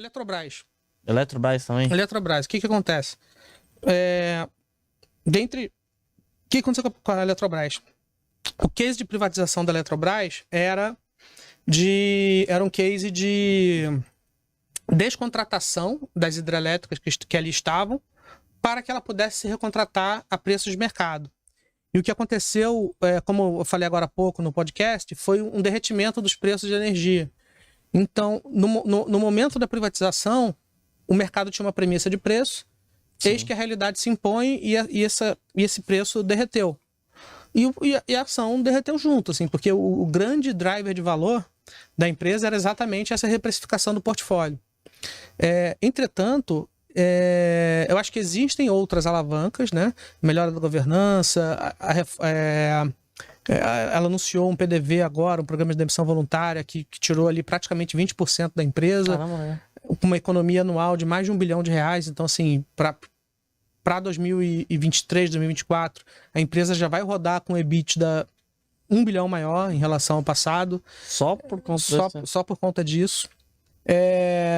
Eletrobras. Eletrobras também? Eletrobras. O que acontece? O que aconteceu com a Eletrobras? O case de privatização da Eletrobras era um case de descontratação das hidrelétricas que ali estavam para que ela pudesse se recontratar a preços de mercado. E o que aconteceu, como eu falei agora há pouco no podcast, foi um derretimento dos preços de energia. Então, no momento da privatização, o mercado tinha uma premissa de preço, eis que a realidade se impõe e esse preço derreteu. E a ação derreteu junto, assim, porque o grande driver de valor da empresa era exatamente essa reprecificação do portfólio. Entretanto, eu acho que existem outras alavancas, né? Melhora da governança, ela anunciou um PDV agora, um programa de demissão voluntária, que tirou ali praticamente 20% da empresa, com uma economia anual de mais de R$1 bilhão. Então, assim, para 2023, 2024, a empresa já vai rodar com EBITDA 1 bilhão maior em relação ao passado. Só por conta disso.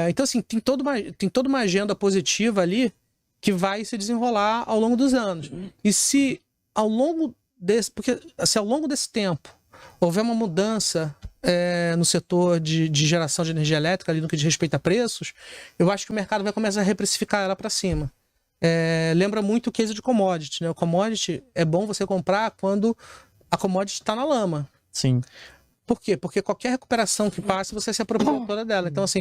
Então, assim, tem toda uma agenda positiva ali que vai se desenrolar ao longo dos anos. E se ao longo desse tempo houver uma mudança no setor de geração de energia elétrica, ali no que diz respeito a preços, eu acho que o mercado vai começar a reprecificar ela para cima. Lembra muito o case de commodity, né? O commodity é bom você comprar quando a commodity está na lama. Sim. Por quê? Porque qualquer recuperação que passe, você se apropria toda dela. Então, assim,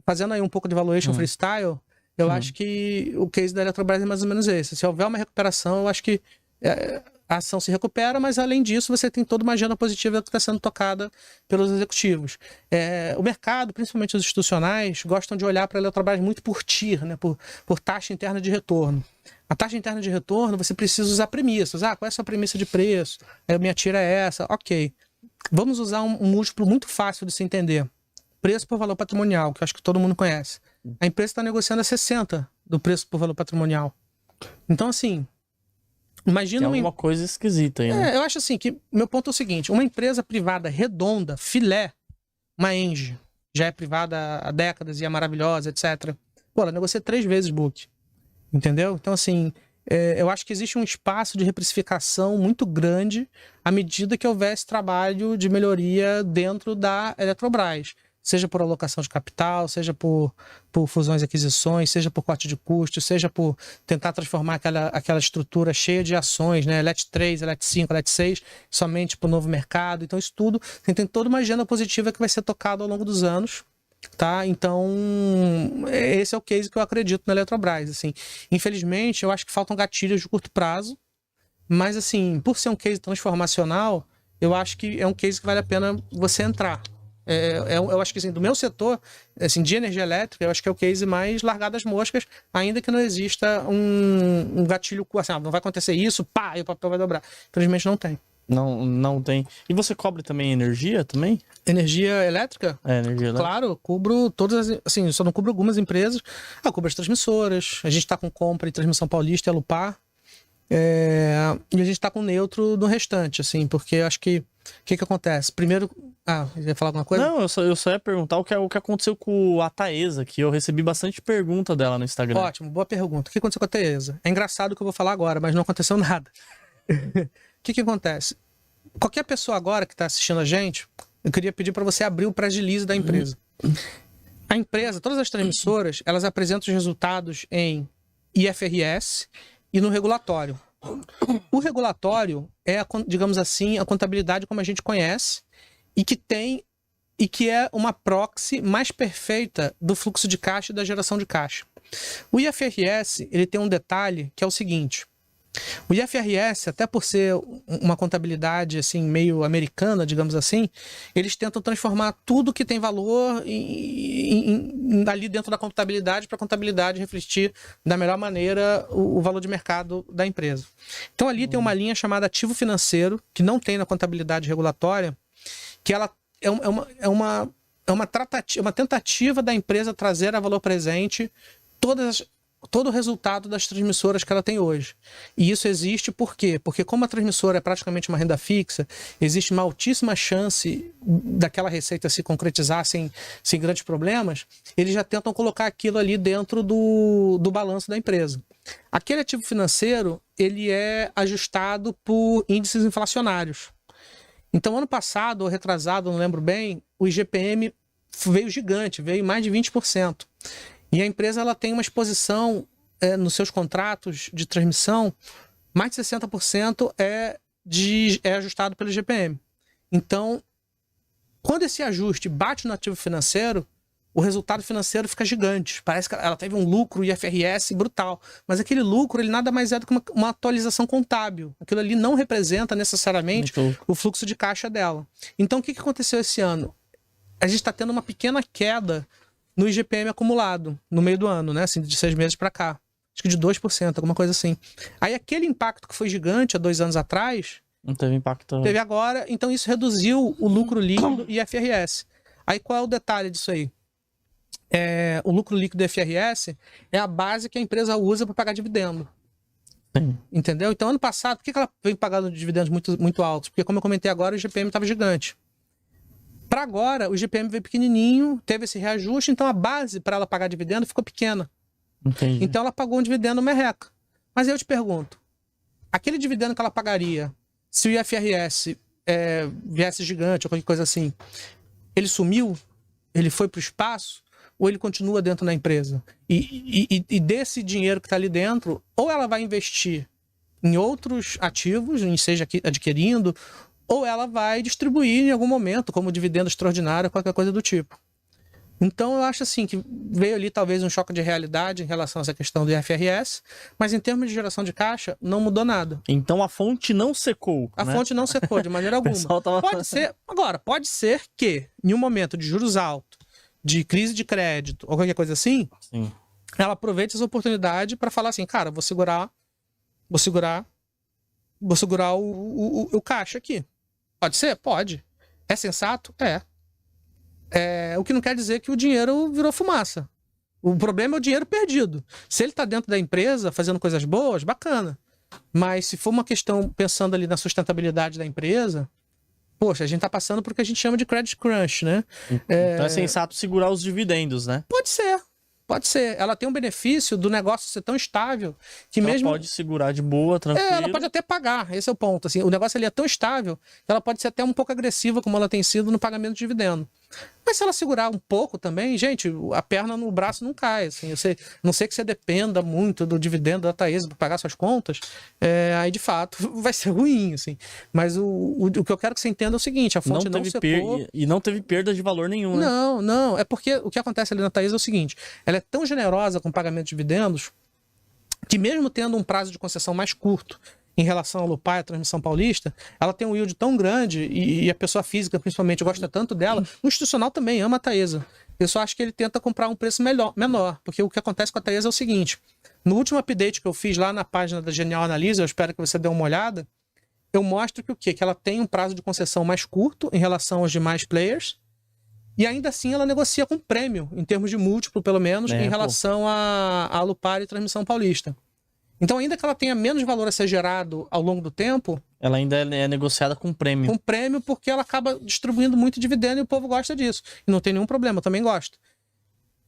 fazendo aí um pouco de valuation freestyle, eu acho que o case da Eletrobras é mais ou menos esse. Se houver uma recuperação, eu acho que a ação se recupera, mas além disso, você tem toda uma agenda positiva que está sendo tocada pelos executivos. O mercado, principalmente os institucionais, gostam de olhar para a Eletrobras muito por TIR, né? por taxa interna de retorno. A taxa interna de retorno, você precisa usar premissas. Qual é a sua premissa de preço? A minha TIR é essa. Ok. Vamos usar um múltiplo muito fácil de se entender. Preço por valor patrimonial, que eu acho que todo mundo conhece. A empresa está negociando a 60 do preço por valor patrimonial. Então, assim, imagina... Tem alguma coisa esquisita aí, né? Eu acho assim, que meu ponto é o seguinte, uma empresa privada redonda, filé, uma Engie, já é privada há décadas e é maravilhosa, etc. Pô, ela negocia 3 vezes book. Entendeu? Então, assim... eu acho que existe um espaço de reprecificação muito grande à medida que houvesse trabalho de melhoria dentro da Eletrobras. Seja por alocação de capital, seja por fusões e aquisições, seja por corte de custos, seja por tentar transformar aquela estrutura cheia de ações, né? LET 3, LET 5, LET 6, somente para o novo mercado. Então, isso tudo tem toda uma agenda positiva que vai ser tocada ao longo dos anos. Tá? Então, esse é o case que eu acredito na Eletrobras. Assim, infelizmente, eu acho que faltam gatilhos de curto prazo, mas, assim, por ser um case transformacional, eu acho que é um case que vale a pena você entrar. Eu acho que, assim, do meu setor, assim, de energia elétrica, eu acho que é o case mais largado às moscas, ainda que não exista um gatilho, assim, não vai acontecer isso, pá, e o papel vai dobrar. Infelizmente, não tem. Não tem. E você cobre também energia também? Energia elétrica? Energia elétrica. Claro, cubro todas assim, só não cubro algumas empresas. Cubro as transmissoras. A gente está com compra em Transmissão Paulista e Alupar. E a gente está com neutro no restante, assim, porque eu acho que o que acontece? Primeiro. Ia falar alguma coisa? Não, eu só ia perguntar o que aconteceu com a Taesa, que eu recebi bastante pergunta dela no Instagram. Ótimo, boa pergunta. O que aconteceu com a Taesa? É engraçado o que eu vou falar agora, mas não aconteceu nada. O que acontece? Qualquer pessoa agora que está assistindo a gente, eu queria pedir para você abrir o press release da empresa. A empresa, todas as transmissoras, elas apresentam os resultados em IFRS e no regulatório. O regulatório é, digamos assim, a contabilidade como a gente conhece e que é uma proxy mais perfeita do fluxo de caixa e da geração de caixa. O IFRS, ele tem um detalhe que é o seguinte: o IFRS, até por ser uma contabilidade assim meio americana, digamos assim, eles tentam transformar tudo que tem valor ali dentro da contabilidade para a contabilidade refletir da melhor maneira o valor de mercado da empresa. Então ali tem uma linha chamada ativo financeiro, que não tem na contabilidade regulatória, que ela é uma tentativa da empresa trazer a valor presente todas todo o resultado das transmissoras que ela tem hoje. E isso existe por quê? Porque como a transmissora é praticamente uma renda fixa, existe uma altíssima chance daquela receita se concretizar sem grandes problemas, eles já tentam colocar aquilo ali dentro do balanço da empresa. Aquele ativo financeiro, ele é ajustado por índices inflacionários. Então, ano passado, ou retrasado, não lembro bem, o IGPM veio gigante, veio mais de 20%. E a empresa ela tem uma exposição nos seus contratos de transmissão, mais de 60% é ajustado pelo IGPM. Então, quando esse ajuste bate no ativo financeiro, o resultado financeiro fica gigante. Parece que ela teve um lucro IFRS brutal. Mas aquele lucro, ele nada mais é do que uma atualização contábil. Aquilo ali não representa necessariamente o fluxo de caixa dela. Então, o que aconteceu esse ano? A gente está tendo uma pequena queda no IGPM acumulado no meio do ano, né? Assim, de 6 meses para cá. Acho que de 2%, alguma coisa assim. Aí aquele impacto que foi gigante há 2 anos atrás... Não teve impacto. Teve agora, então isso reduziu o lucro líquido e IFRS. Aí qual é o detalhe disso aí? O lucro líquido do IFRS é a base que a empresa usa para pagar dividendo. Sim. Entendeu? Então, ano passado, por que ela vem pagando dividendos muito, muito altos? Porque, como eu comentei agora, o IGPM estava gigante. Para agora, o IGPM veio pequenininho, teve esse reajuste, então a base para ela pagar dividendo ficou pequena. Entendi. Então, ela pagou um dividendo merreca. Mas aí eu te pergunto, aquele dividendo que ela pagaria, se o IFRS viesse gigante ou qualquer coisa assim, ele sumiu? Ele foi para o espaço? Ou ele continua dentro da empresa? E desse dinheiro que está ali dentro, ou ela vai investir em outros ativos, seja adquirindo, ou ela vai distribuir em algum momento, como dividendo extraordinário, qualquer coisa do tipo. Então eu acho assim que veio ali talvez um choque de realidade em relação a essa questão do IFRS, mas em termos de geração de caixa, não mudou nada. Então a fonte não secou. A fonte não secou de maneira alguma. Pode ser que, em um momento de juros altos, de crise de crédito ou qualquer coisa assim, Sim. ela aproveita essa oportunidade para falar assim, cara, vou segurar o caixa aqui. Pode ser? Pode. É sensato? O que não quer dizer que o dinheiro virou fumaça. O problema é o dinheiro perdido. Se ele está dentro da empresa fazendo coisas boas, bacana. Mas se for uma questão pensando ali na sustentabilidade da empresa, poxa, a gente está passando por o que a gente chama de credit crunch, né? Então é sensato segurar os dividendos, né? Pode ser. Ela tem um benefício do negócio ser tão estável que ela mesmo... pode segurar de boa, tranquilo. Ela pode até pagar, esse é o ponto. Assim, o negócio ali é tão estável que ela pode ser até um pouco agressiva, como ela tem sido no pagamento de dividendo. Mas se ela segurar um pouco também, gente, a perna no braço não cai. Assim, não sei que você dependa muito do dividendo da Taesa para pagar suas contas, aí de fato vai ser ruim. Assim. Mas o que eu quero que você entenda é o seguinte: a fonte não secou. E não teve perda de valor nenhum, né? Não. É porque o que acontece ali na Taesa é o seguinte: ela é tão generosa com o pagamento de dividendos que, mesmo tendo um prazo de concessão mais curto em relação ao Lupar e a transmissão paulista, ela tem um yield tão grande e a pessoa física, principalmente, gosta tanto dela. O institucional também ama a Taesa. Eu só acho que ele tenta comprar um preço menor, porque o que acontece com a Taesa é o seguinte: no último update que eu fiz lá na página da Genial Analyse, eu espero que você dê uma olhada, eu mostro que o quê? Que ela tem um prazo de concessão mais curto em relação aos demais players, e ainda assim ela negocia com prêmio, em termos de múltiplo, pelo menos, em relação a Lupar e transmissão paulista. Então, ainda que ela tenha menos valor a ser gerado ao longo do tempo... Ela ainda é negociada com prêmio. Com prêmio, porque ela acaba distribuindo muito dividendo e o povo gosta disso. E não tem nenhum problema, eu também gosto.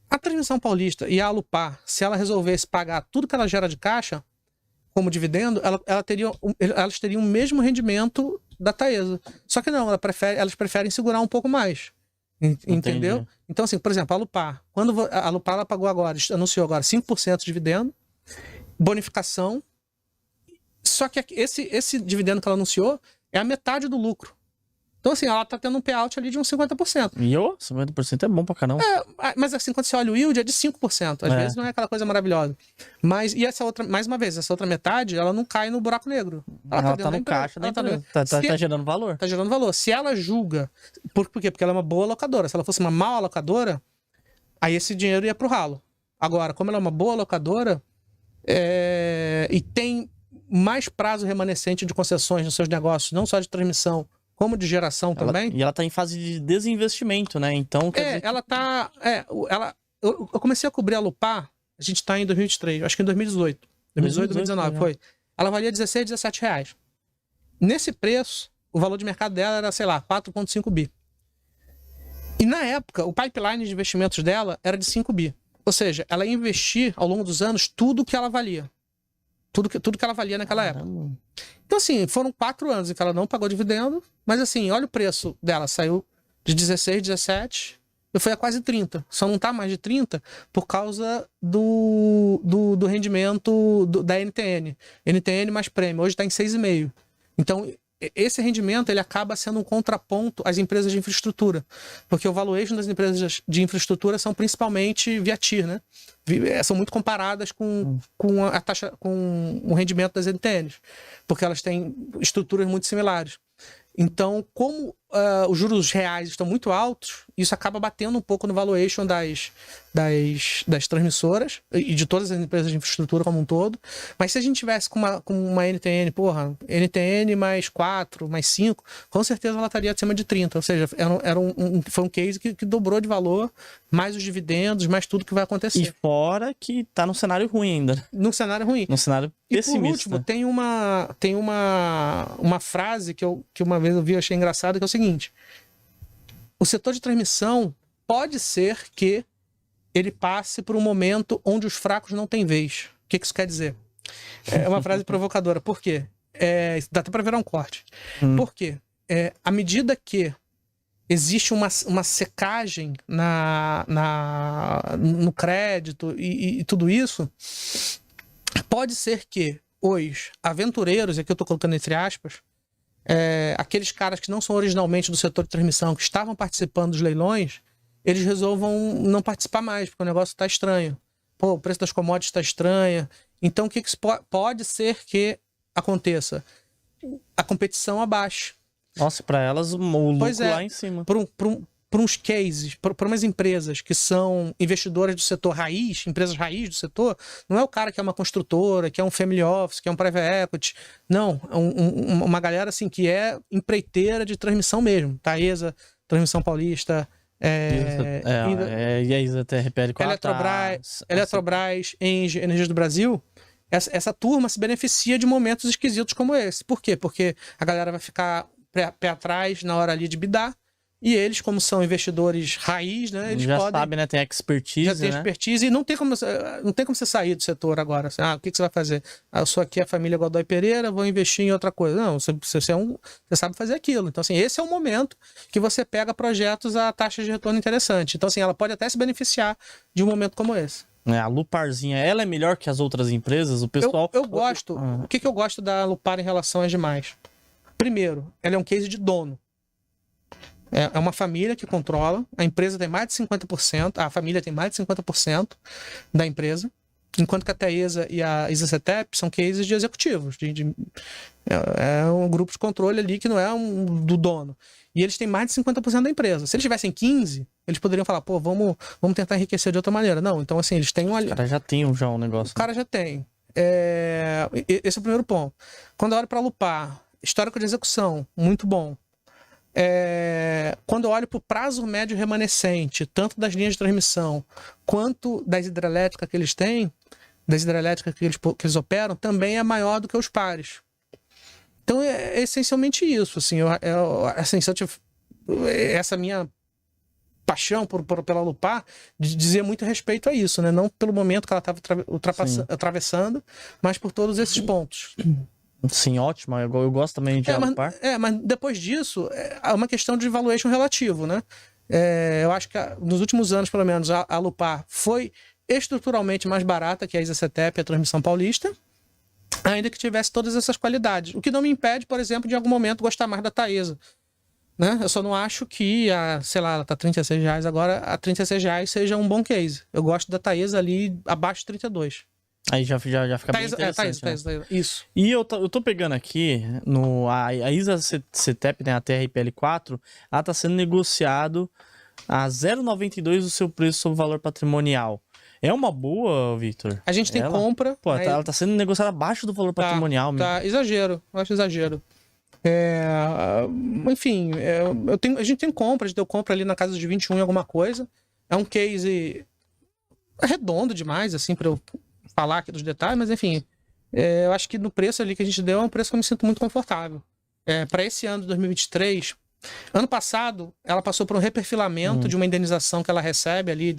A transmissão paulista e a Alupar, se ela resolvesse pagar tudo que ela gera de caixa como dividendo, elas teriam o mesmo rendimento da Taesa. Só que não, elas preferem segurar um pouco mais. Entendeu? Entendi. Então, assim, por exemplo, a Alupar. Quando a Alupar ela pagou agora, anunciou agora 5% de dividendo, bonificação, só que esse dividendo que ela anunciou é a metade do lucro. Então, assim, ela tá tendo um payout ali de uns 50%. E 50% é bom pra caramba. Mas assim, quando você olha o yield, é de 5%. Às vezes não é aquela coisa maravilhosa. Mas, e essa outra, mais uma vez, essa outra metade, ela não cai no buraco negro. Ela tá no caixa da empresa. Tá gerando valor. Tá gerando valor. Se ela julga... Por quê? Porque ela é uma boa locadora. Se ela fosse uma má locadora, aí esse dinheiro ia pro ralo. Agora, como ela é uma boa locadora... e tem mais prazo remanescente de concessões nos seus negócios, não só de transmissão, como de geração também. E ela tá em fase de desinvestimento, né? Então, ela tá... eu comecei a cobrir a Lupar A gente tá em 2023, acho que em 2018. 2019, já. foi. Ela valia 16, 17 reais. Nesse preço, o valor de mercado dela era, sei lá, 4,5 bi. E na época, o pipeline de investimentos dela era de 5 bi. Ou seja, ela ia investir ao longo dos anos tudo que ela valia. Tudo que ela valia naquela época. Então, assim, foram 4 anos em que ela não pagou dividendo, mas assim, olha o preço dela, saiu de 16, 17 e foi a quase 30. Só não tá mais de 30 por causa do rendimento da NTN. NTN mais prêmio, hoje está em 6,5. Então, esse rendimento ele acaba sendo um contraponto às empresas de infraestrutura, porque o valuation das empresas de infraestrutura são principalmente via TIR, né? São muito comparadas com a taxa, com o rendimento das NTNs, porque elas têm estruturas muito similares. Então, como os juros reais estão muito altos, isso acaba batendo um pouco no valuation das transmissoras e de todas as empresas de infraestrutura como um todo. Mas se a gente tivesse com uma NTN, NTN mais 4, mais 5, com certeza ela estaria acima de 30. Ou seja, foi um case que dobrou de valor, mais os dividendos, mais tudo que vai acontecer. E fora que tá num cenário ruim ainda. Num cenário ruim. Num cenário pessimista. E por último, tem uma frase que uma vez eu vi e achei engraçada, que é o seguinte: o setor de transmissão pode ser que ele passe por um momento onde os fracos não têm vez. O que isso quer dizer? É uma frase provocadora. Por quê? Dá até para virar um corte. Por quê? À medida que existe uma secagem no crédito e tudo isso, pode ser que os aventureiros, e aqui eu estou colocando entre aspas, aqueles caras que não são originalmente do setor de transmissão, que estavam participando dos leilões, eles resolvam não participar mais, porque o negócio está estranho. Pô, o preço das commodities está estranho. Então, o que pode ser que aconteça? A competição abaixe. Nossa, para elas o lucro lá em cima. Por uns cases, por umas empresas que são investidoras do setor raiz, empresas raiz do setor, não é o cara que é uma construtora, que é um family office, que é um private equity. Não, uma galera assim que é empreiteira de transmissão mesmo. Taesa, Transmissão Paulista, e a ISA-TRPL 4, Eletrobras, Engie, Energias do Brasil. Essa turma se beneficia de momentos esquisitos como esse. Por quê? Porque a galera vai ficar pé atrás na hora ali de bidar. E eles, como são investidores raiz, né? Eles já podem... sabem, né? Tem expertise, já tem expertise, e não tem como você sair do setor agora. Assim, o que você vai fazer? Eu sou aqui a família Godoy Pereira, vou investir em outra coisa. Não, você sabe fazer aquilo. Então, assim, esse é o momento que você pega projetos a taxa de retorno interessante. Então, assim, ela pode até se beneficiar de um momento como esse. A Luparzinha, ela é melhor que as outras empresas? O pessoal... Eu gosto... O que eu gosto da Lupar em relação às demais? Primeiro, ela é um case de dono. É uma família que controla, a empresa tem mais de 50%, a família tem mais de 50% da empresa, enquanto que a Taesa e a ISA-CETEP são cases de executivos. É um grupo de controle ali que não é do dono. E eles têm mais de 50% da empresa. Se eles tivessem 15%, eles poderiam falar, pô, vamos tentar enriquecer de outra maneira. Não, então assim, eles têm um... Os caras já têm um negócio. O cara já tem. Esse é o primeiro ponto. Quando eu olho para a Lupar, histórico de execução, muito bom. Quando eu olho para o prazo médio remanescente, tanto das linhas de transmissão quanto das hidrelétricas que eles têm, das hidrelétricas que eles operam, também é maior do que os pares. Então é essencialmente isso. Assim, essa minha paixão pela Lupar dizia muito respeito a isso, né? Não pelo momento que ela estava atravessando, mas por todos esses pontos. Sim, ótimo. Eu gosto também de Lupar. Mas depois disso, é uma questão de valuation relativo, né? Eu acho que nos últimos anos, pelo menos, a Lupar foi estruturalmente mais barata que a ISA-CETEP e a Transmissão Paulista, ainda que tivesse todas essas qualidades. O que não me impede, por exemplo, de em algum momento gostar mais da Taesa. Né? Eu só não acho que ela tá R$36 agora, a R$36 seja um bom case. Eu gosto da Taesa ali abaixo de 32. Aí já fica bem interessante. Taesa, isso. E eu tô pegando aqui, a ISA-CETEP, né, a TRPL4, ela tá sendo negociado a 0,92 do seu preço sobre o valor patrimonial. É uma boa, Victor? A gente tem compra... Pô, ela tá sendo negociada abaixo do valor patrimonial. Tá, exagero. Eu acho exagero. Enfim, a gente tem compra, a gente deu compra ali na casa de 21 e alguma coisa. É um case... redondo demais, assim, para eu falar aqui dos detalhes, mas enfim, eu acho que no preço ali que a gente deu é um preço que eu me sinto muito confortável. Para esse ano de 2023, ano passado, ela passou por um reperfilamento de uma indenização que ela recebe ali,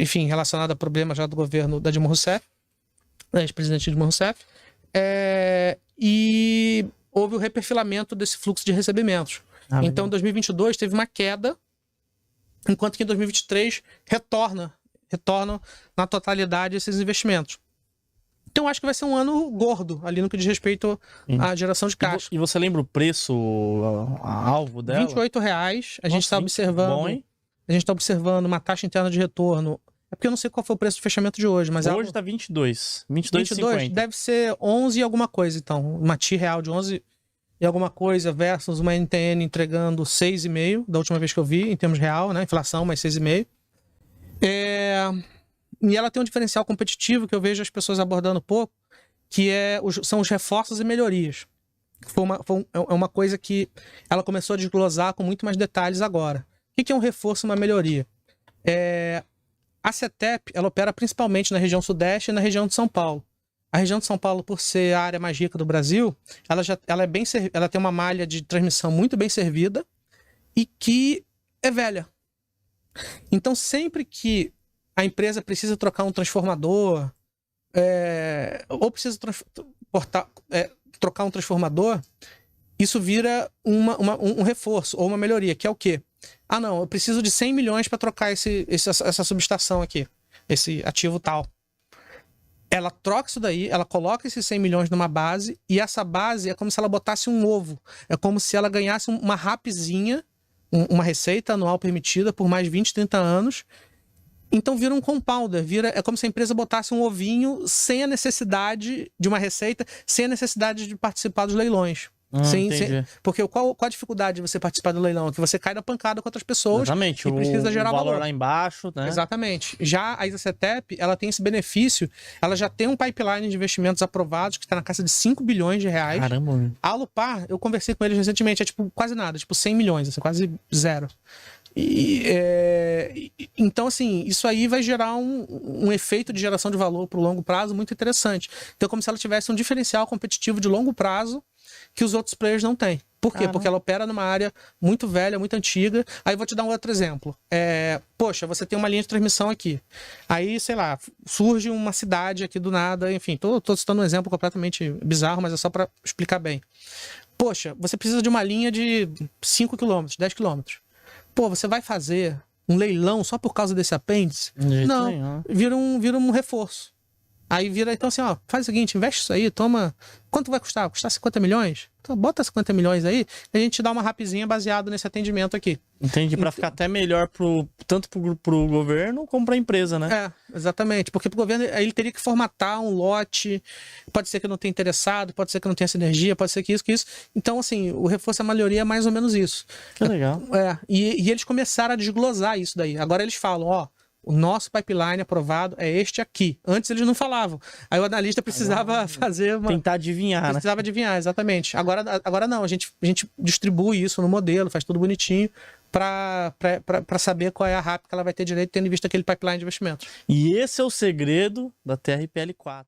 enfim, relacionada a problemas já do governo da Dilma Rousseff, ex-presidente Dilma Rousseff, e houve o reperfilamento desse fluxo de recebimentos. Então, em 2022 teve uma queda, enquanto que em 2023 retornam na totalidade esses investimentos. Então, acho que vai ser um ano gordo, ali no que diz respeito à geração de caixa. E você lembra o preço alvo dela? R$28. A gente está observando. Bom, hein? A gente está observando uma taxa interna de retorno. É porque eu não sei qual foi o preço de fechamento de hoje, mas hoje está 22. 22,50. Deve ser 11 e alguma coisa, então. Uma TI real de 11 e alguma coisa versus uma NTN entregando 6,5 da última vez que eu vi, em termos real, né? Inflação, mais 6,5. E ela tem um diferencial competitivo que eu vejo as pessoas abordando pouco, que são os reforços e melhorias. É uma coisa que ela começou a desglosar com muito mais detalhes agora. O que é um reforço e uma melhoria? A CETEP, ela opera principalmente na região sudeste e na região de São Paulo. A região de São Paulo, por ser a área mais rica do Brasil, ela tem uma malha de transmissão muito bem servida e que é velha. Então, sempre que a empresa precisa trocar um transformador, ou precisa trocar um transformador, isso vira um reforço ou uma melhoria, que é o quê? Ah, não, eu preciso de 100 milhões para trocar essa subestação aqui, esse ativo tal. Ela troca isso daí, ela coloca esses 100 milhões numa base, e essa base é como se ela botasse um ovo. É como se ela ganhasse uma RAPzinha, uma receita anual permitida por mais 20, 30 anos. Então vira um compounder, é como se a empresa botasse um ovinho sem a necessidade de uma receita, sem a necessidade de participar dos leilões. Porque qual a dificuldade de você participar do leilão? Que você cai na pancada com outras pessoas. Exatamente, e precisa gerar o valor lá embaixo, né? Exatamente. Já a ISA-CETEP, ela tem esse benefício, ela já tem um pipeline de investimentos aprovados que está na casa de 5 bilhões de reais. Caramba. A Alupar, eu conversei com eles recentemente, é tipo quase nada, tipo 100 milhões, assim, quase zero. Então, assim, isso aí vai gerar um efeito de geração de valor para o longo prazo muito interessante. Então, é como se ela tivesse um diferencial competitivo de longo prazo que os outros players não têm. Por quê? Porque ela opera numa área muito velha, muito antiga. Aí vou te dar um outro exemplo. Poxa, você tem uma linha de transmissão aqui. Aí, sei lá, surge uma cidade aqui do nada. Enfim, tô citando um exemplo completamente bizarro, mas é só para explicar bem. Poxa, você precisa de uma linha de 5 km, 10 km. Pô, você vai fazer um leilão só por causa desse apêndice? Não, vira um reforço. Aí vira, então assim, ó, faz o seguinte, investe isso aí, toma... Quanto vai custar? Custar 50 milhões? Então bota 50 milhões aí, e a gente te dá uma rapzinha baseado nesse atendimento aqui. Entendi, pra ficar até melhor tanto pro governo como pra empresa, né? Exatamente, porque pro governo aí ele teria que formatar um lote, pode ser que não tenha interessado, pode ser que não tenha sinergia, pode ser que isso. Então, assim, o reforço à maioria é mais ou menos isso. Que legal. E eles começaram a desglosar isso daí. Agora eles falam, ó, o nosso pipeline aprovado é este aqui. Antes eles não falavam. Aí o analista precisava fazer uma... Tentar adivinhar, Precisava adivinhar, exatamente. Agora não, a gente distribui isso no modelo, faz tudo bonitinho para saber qual é a RAP que ela vai ter direito, tendo em vista aquele pipeline de investimento. E esse é o segredo da TRPL4.